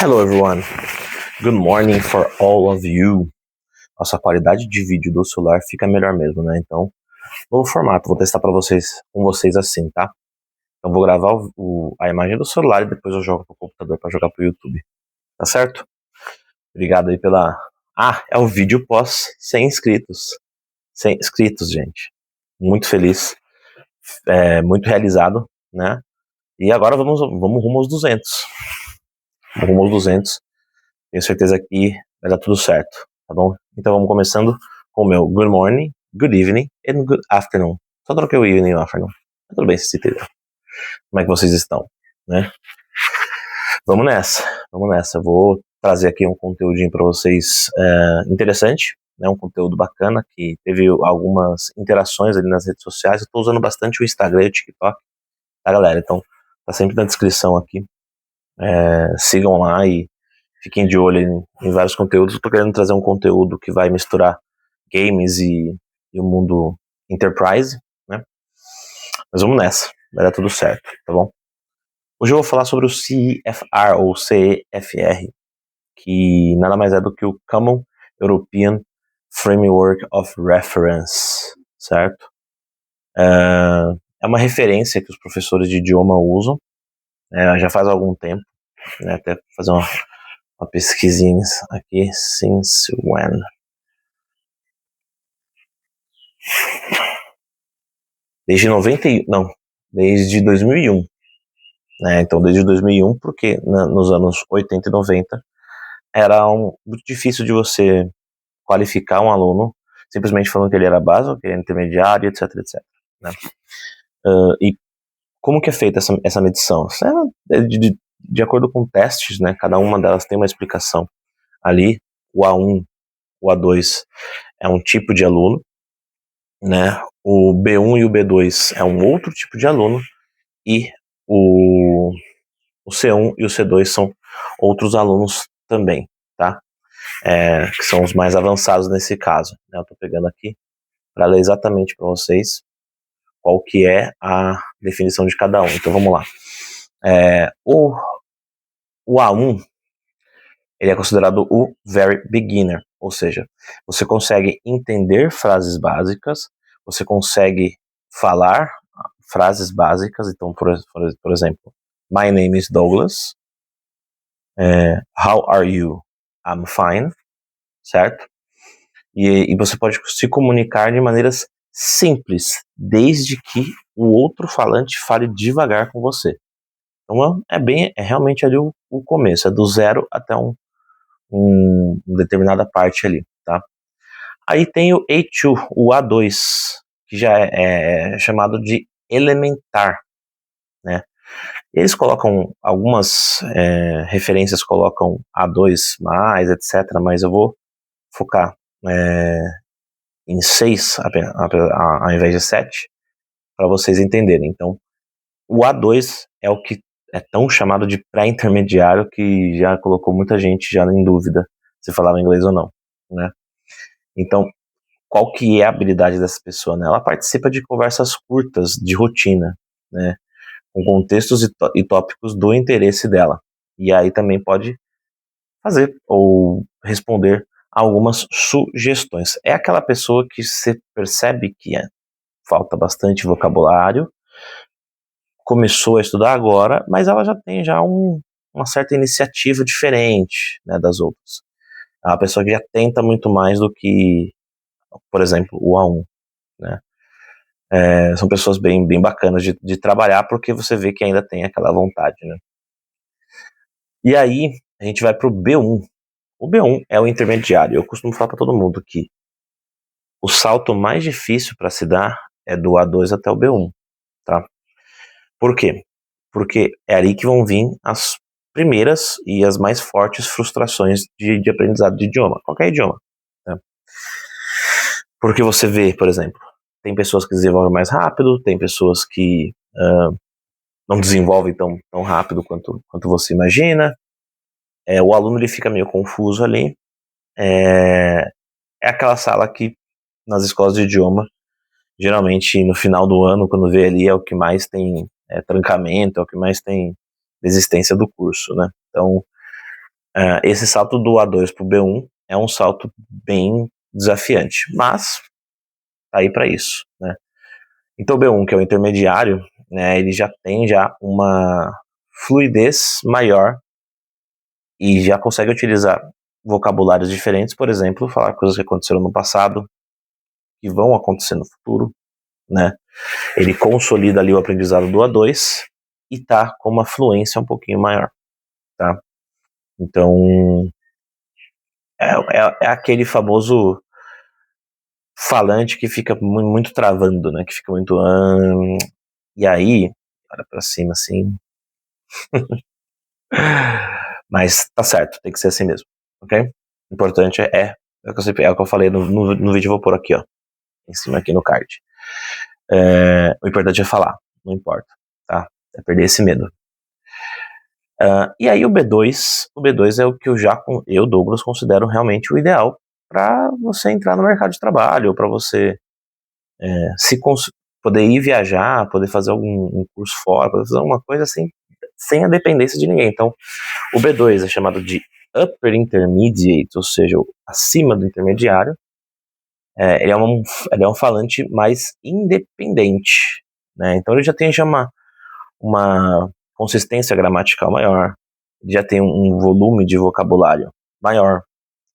Hello everyone, good morning for all of you. Nossa, a qualidade de vídeo do celular fica melhor mesmo, né? Então, novo formato, vou testar para vocês, com vocês assim, tá? Então vou gravar a imagem do celular e depois eu jogo pro computador para jogar pro YouTube, tá certo? Obrigado aí pela... é o vídeo pós 100 inscritos. 100 inscritos, gente. Muito feliz, muito realizado, né? E agora vamos rumo aos 200. Rumo aos 200. Tenho certeza que vai dar tudo certo, tá bom? Então vamos começando com o meu good morning, good evening and good afternoon. Só troquei o evening e o afternoon. Mas tudo bem, se entendeu. Como é que vocês estão, né? Vamos nessa. Vou trazer aqui um conteúdinho para vocês interessante, né? Um conteúdo bacana que teve algumas interações ali nas redes sociais. Eu tô usando bastante o Instagram e o TikTok, tá, galera? Então tá sempre na descrição aqui. Sigam lá e fiquem de olho em vários conteúdos. Eu tô querendo trazer um conteúdo que vai misturar games e o mundo enterprise, né? Mas vamos nessa, vai dar tudo certo, tá bom? Hoje eu vou falar sobre o CFR, ou CEFR, que nada mais é do que o Common European Framework of Reference, certo? É uma referência que os professores de idioma usam, já faz algum tempo, né? Até fazer uma pesquisinha aqui, since when? Desde 2001, né? Então desde 2001, porque nos anos 80 e 90 era muito difícil de você qualificar um aluno simplesmente falando que ele era básico, que ele era intermediário, etc, etc, né? E como que é feita essa medição? De acordo com testes, né? Cada uma delas tem uma explicação ali. O A1, o A2 é um tipo de aluno, né? O B1 e o B2 é um outro tipo de aluno, e o C1 e o C2 são outros alunos também, tá? Que são os mais avançados nesse caso, né? Eu tô pegando aqui para ler exatamente para vocês qual que é a definição de cada um. Então vamos lá. O A1, ele é considerado o very beginner, ou seja, você consegue entender frases básicas, você consegue falar frases básicas. Então, por exemplo, my name is Douglas, how are you? I'm fine, certo? E você pode se comunicar de maneiras simples, desde que o outro falante fale devagar com você. Então é realmente ali o começo, é do zero até uma determinada parte ali, tá? Aí tem o A2, o A2, que já é chamado de elementar, né? Eles colocam algumas referências, colocam A2+, etc., mas eu vou focar em 6 ao invés de 7, para vocês entenderem. Então, o A2 é o que é tão chamado de pré-intermediário, que já colocou muita gente já em dúvida se falava inglês ou não, né? Então, qual que é a habilidade dessa pessoa, né? Ela participa de conversas curtas, de rotina, né? Com contextos e tópicos do interesse dela. E aí também pode fazer ou responder algumas sugestões. É aquela pessoa que você percebe que falta bastante vocabulário, começou a estudar agora, mas ela já tem uma certa iniciativa diferente, né, das outras. É uma pessoa que já tenta muito mais do que, por exemplo, o A1, né? São pessoas bem bacanas de trabalhar, porque você vê que ainda tem aquela vontade, né? E aí, a gente vai pro B1. O B1 é o intermediário. Eu costumo falar para todo mundo que o salto mais difícil para se dar é do A2 até o B1, tá? Por quê? Porque é ali que vão vir as primeiras e as mais fortes frustrações de aprendizado de idioma, qualquer idioma, né? Porque você vê, por exemplo, tem pessoas que desenvolvem mais rápido, tem pessoas que não desenvolvem tão rápido quanto você imagina. O aluno ele fica meio confuso ali. É aquela sala que nas escolas de idioma, geralmente no final do ano, quando vê ali, é o que mais tem trancamento, é o que mais tem desistência do curso, né? Então, Esse salto do A2 pro B1 é um salto bem desafiante, mas tá aí para isso, né? Então o B1, que é o intermediário, né, ele já tem uma fluidez maior e já consegue utilizar vocabulários diferentes, por exemplo, falar coisas que aconteceram no passado, que vão acontecer no futuro, né? Ele consolida ali o aprendizado do A2 e tá com uma fluência um pouquinho maior, tá? Então, é aquele famoso falante que fica muito travando, né? Que fica muito... e aí, olha pra cima assim... Mas tá certo, tem que ser assim mesmo, ok? O importante é o que eu falei no vídeo, eu vou pôr aqui, ó, em cima aqui no card. O importante é falar, não importa, tá? É perder esse medo. E aí o B2 é o que eu, Douglas, considero realmente o ideal para você entrar no mercado de trabalho, ou para você poder ir viajar, poder fazer um curso fora, poder fazer alguma coisa assim, sem a dependência de ninguém. Então, o B2 é chamado de Upper Intermediate, ou seja, acima do intermediário. Ele é um falante mais independente, né? Então ele já tem uma consistência gramatical maior, já tem um volume de vocabulário maior,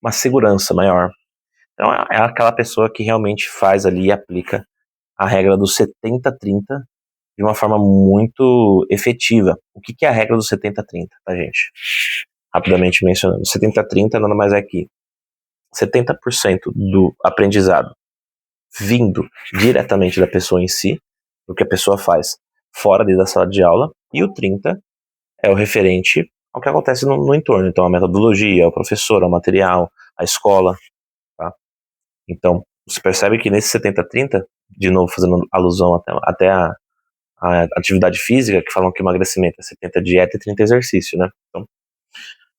uma segurança maior. Então é aquela pessoa que realmente faz ali e aplica a regra do 70-30 de uma forma muito efetiva. O que é a regra do 70-30, tá, gente? Rapidamente mencionando. 70-30 nada mais é que 70% do aprendizado vindo diretamente da pessoa em si, do que a pessoa faz fora da sala de aula, e o 30 é o referente ao que acontece no entorno. Então, a metodologia, o professor, o material, a escola, tá? Então, você percebe que nesse 70-30, de novo fazendo alusão até a atividade física, que falam que emagrecimento é 70 dieta e 30 exercício, né? Então,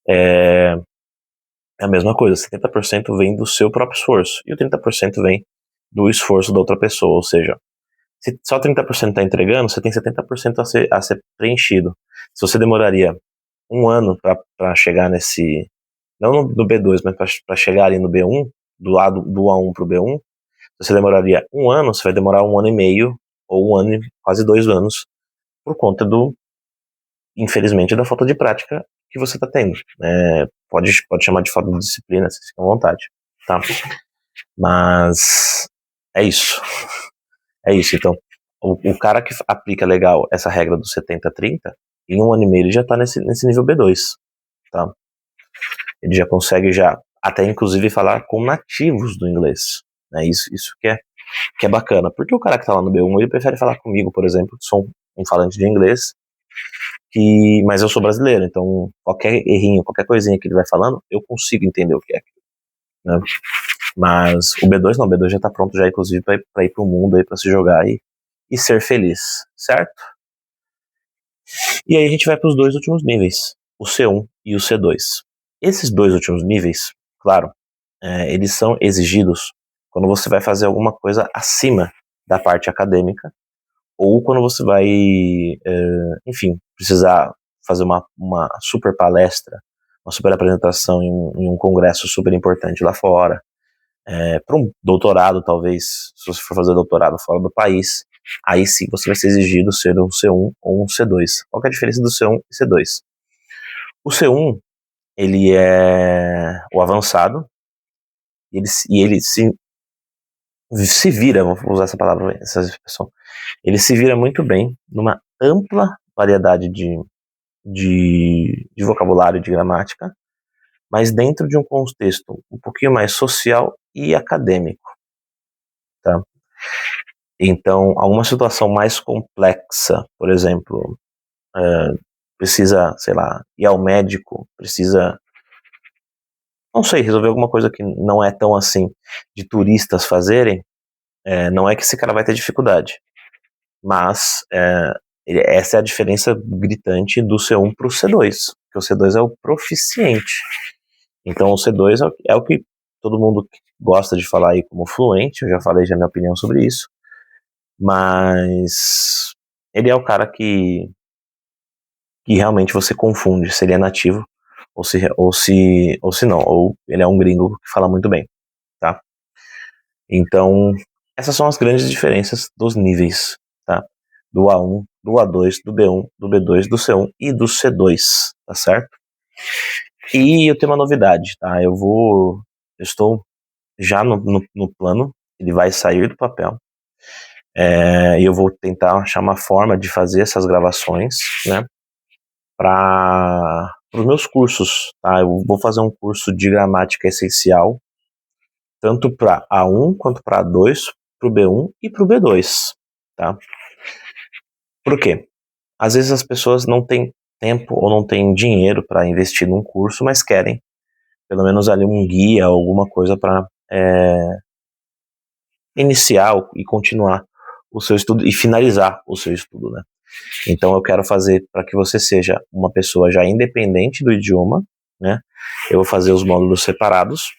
é a mesma coisa, 70% vem do seu próprio esforço, e o 30% vem do esforço da outra pessoa, ou seja, se só 30% está entregando, você tem 70% a ser preenchido. Se você demoraria um ano para chegar nesse, não no B2, mas para chegar ali no B1, do lado do A1 para o B1, você demoraria um ano, você vai demorar um ano e meio, ou um ano, quase 2 anos, por conta infelizmente, da falta de prática que você está tendo. Pode chamar de falta de disciplina, se fica à vontade, tá? Mas é isso. É isso, então. O cara que aplica legal essa regra do 70-30, em um ano e meio ele já está nesse nível B2, tá? Ele já consegue até inclusive falar com nativos do inglês, né? Isso que é bacana, porque o cara que está lá no B1, ele prefere falar comigo, por exemplo, que sou um falante de inglês, mas eu sou brasileiro, então qualquer errinho, qualquer coisinha que ele vai falando, eu consigo entender o que é, né? Mas o B2 não, o B2 já está pronto já, inclusive, para ir pro mundo aí, para se jogar e ser feliz, certo? E aí a gente vai para os dois últimos níveis, o C1 e o C2. Esses dois últimos níveis, claro, eles são exigidos quando você vai fazer alguma coisa acima da parte acadêmica, ou quando você vai, enfim, precisar fazer uma super palestra, uma super apresentação em um congresso super importante lá fora, para um doutorado, talvez, se você for fazer doutorado fora do país, aí sim você vai ser exigido ser um C1 ou um C2. Qual que é a diferença do C1 e C2? O C1, ele é o avançado, e ele se vira, vou usar essa palavra, essa expressão, ele se vira muito bem numa ampla variedade de vocabulário, de gramática, mas dentro de um contexto um pouquinho mais social e acadêmico, tá? Então, alguma situação mais complexa, por exemplo, precisa, sei lá, ir ao médico, precisa, não sei, resolver alguma coisa que não é tão assim, de turistas fazerem, não é que esse cara vai ter dificuldade, mas essa é a diferença gritante do C1 para o C2, porque o C2 é o proficiente. Então o C2 é o que todo mundo gosta de falar aí como fluente, eu já falei já minha opinião sobre isso, mas ele é o cara que realmente você confunde se ele é nativo ou se não, ou ele é um gringo que fala muito bem, tá? Então, essas são as grandes diferenças dos níveis, tá? Do A1, do A2, do B1, do B2, do C1 e do C2, tá certo? E eu tenho uma novidade, tá? Eu estou já no plano, ele vai sair do papel, e eu vou tentar achar uma forma de fazer essas gravações, né? Para os meus cursos, tá? Eu vou fazer um curso de gramática essencial, tanto para A1 quanto para A2, para o B1 e para o B2, tá? Por quê? Às vezes as pessoas não têm tempo ou não têm dinheiro para investir num curso, mas querem pelo menos ali um guia, alguma coisa para iniciar e continuar o seu estudo e finalizar o seu estudo, né? Então eu quero fazer para que você seja uma pessoa já independente do idioma, né? Eu vou fazer os módulos separados,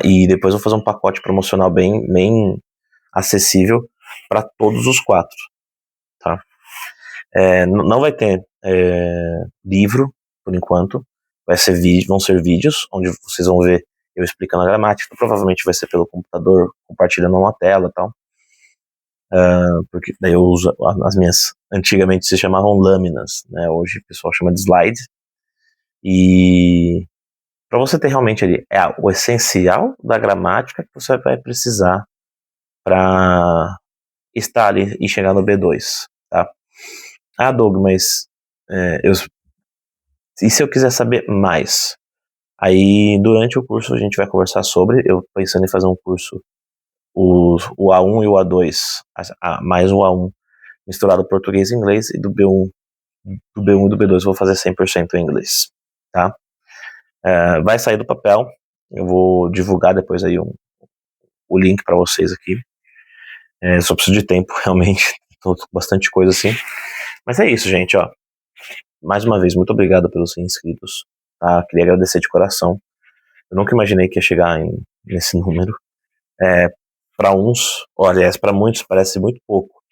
e depois vou fazer um pacote promocional bem acessível para todos os quatro, tá? Não vai ter livro, por enquanto, vão ser vídeos, onde vocês vão ver eu explicando a gramática, provavelmente vai ser pelo computador, compartilhando uma tela e tal, porque daí eu uso as minhas, antigamente se chamavam lâminas, né, hoje o pessoal chama de slide, e para você ter realmente ali, o essencial da gramática que você vai precisar para estar ali e chegar no B2, tá? Ah, Doug, mas e se eu quiser saber mais? Aí, durante o curso, a gente vai conversar sobre. Eu pensando em fazer um curso, o A1 e o A2, mais o A1, misturado português e inglês, e do B1 e do B2 eu vou fazer 100% em inglês, tá? Vai sair do papel, eu vou divulgar depois aí o link para vocês aqui. Só preciso de tempo, realmente, tô com bastante coisa assim. Mas é isso, gente, ó. Mais uma vez, muito obrigado pelos inscritos, tá? Queria agradecer de coração. Eu nunca imaginei que ia chegar nesse número. Para uns, ou aliás, para muitos parece muito pouco,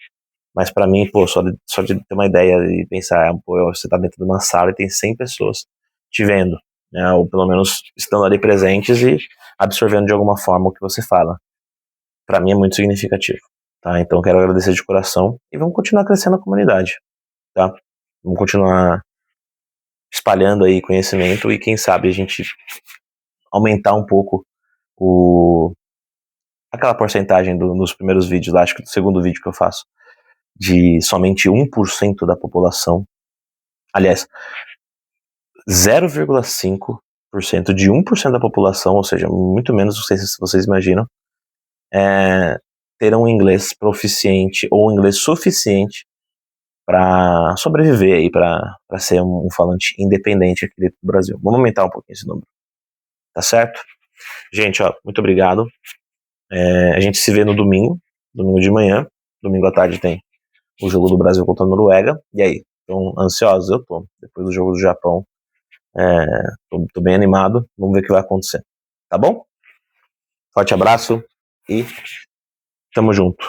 mas para mim, pô, só de ter uma ideia e pensar, pô, você tá dentro de uma sala e tem 100 pessoas te vendo, né, ou pelo menos estando ali presentes e absorvendo de alguma forma o que você fala. Para mim é muito significativo, tá? Então quero agradecer de coração e vamos continuar crescendo a comunidade, tá? Vamos continuar espalhando aí conhecimento e quem sabe a gente aumentar um pouco aquela porcentagem nos primeiros vídeos, acho que do segundo vídeo que eu faço, de somente 1% da população, aliás, 0,5% de 1% da população, ou seja, muito menos do que vocês imaginam, terão inglês proficiente ou inglês suficiente para sobreviver aí, para ser um falante independente aqui dentro do Brasil. Vamos aumentar um pouquinho esse número, tá certo? Gente, ó, muito obrigado. A gente se vê no domingo de manhã, domingo à tarde tem o jogo do Brasil contra a Noruega. E aí, estão ansiosos? Eu tô. Depois do jogo do Japão, tô bem animado. Vamos ver o que vai acontecer. Tá bom? Forte abraço e tamo junto.